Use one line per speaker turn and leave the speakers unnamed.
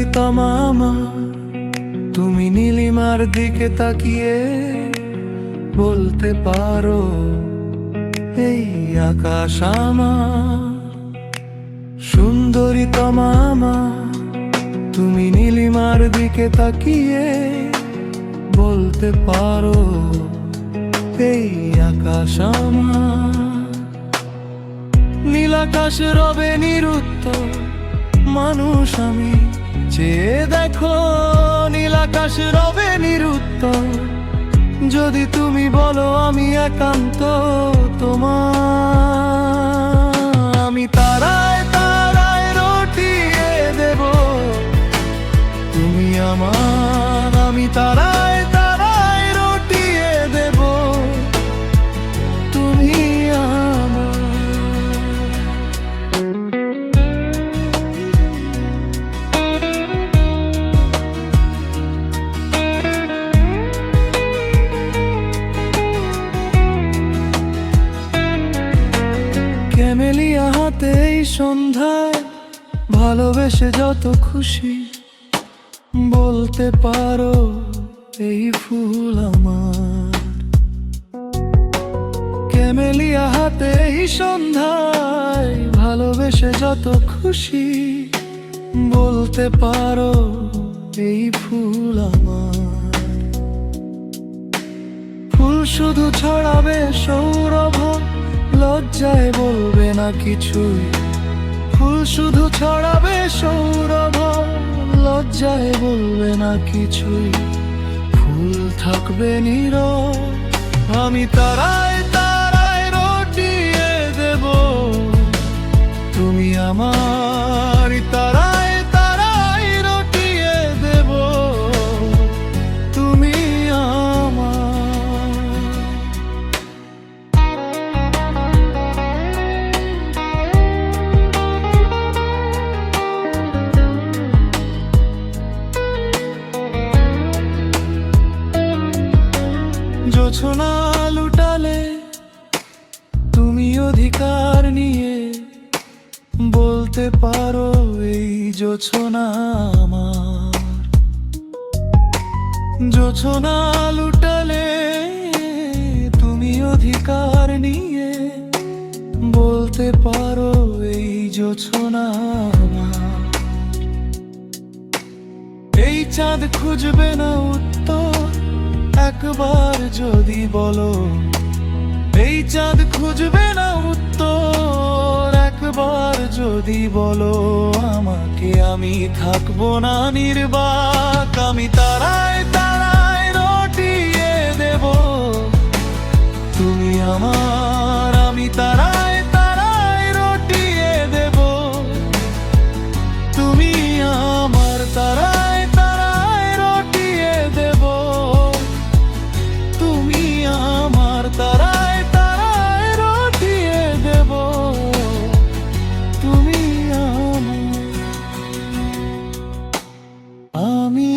সুন্দরীতমা আমার, তুমি নীলিমার দিকে তাকিয়ে বলতে পারো এই আকাশ আমার। সুন্দরীতমা আমার, তুমি নীলিমার দিকে তাকিয়ে বলতে পারো এই আকাশ আমার। নীলাকাশ রবে নিরুত্তর, মানুষ আমি চেয়ে দেখো নীলাকাশ রবে নিরুত্তর। যদি তুমি বলো আমি একান্ত তোমার, আমি তারায় তারায় রটিয়ে দেব তুমি আমার। আমি তারায় তারায় রটিয়ে দেব তুমি আমার। ক্যামেলিয়া হাতে এই সন্ধ্যায় ভালোবেসে যত খুশি বলতে পারো এই ফুল আমার। ক্যামেলিয়া হাতে এই সন্ধ্যায় ভালোবেসে যত খুশি বলতে পারো এই ফুল আমার। ফুল শুধু ছড়াবে সৌরভ, লজ্জায় বলবে না কিছুই। ফুল শুধু ছড়াবে সৌরভ, লজ্জায় বলবে না কিছুই। ফুল থাকবে নীরব, আমি তারায় তারায় রটিয়ে দেব তুমি আমার। তারায় তারায় রটিয়ে দেব তুমি আমার। জোছনা লুটালে তুমি অধিকার নিয়ে বলতে পারো এই জোছনা আমার। জোছনা লুটালে তুমি অধিকার নিয়ে বলতে পারো এই জোছনা আমার। এই চাঁদ খুঁজবে না উত্তর একবার যদি বলো, এই চাঁদ খুঁজবে না উত্তর একবার যদি বলো আমাকে। আমি থাকবো না নির্বাক, আমি তারায় তারায় রটিয়ে দেব তুমি আমার। আমি তারায় তারায় রটিয়ে দেব তুমি আমার। তারায় তারায় রটিয়ে দেব তুমি আমার। তারায় তারায় রটিয়ে দেব তুমি আমার। আমি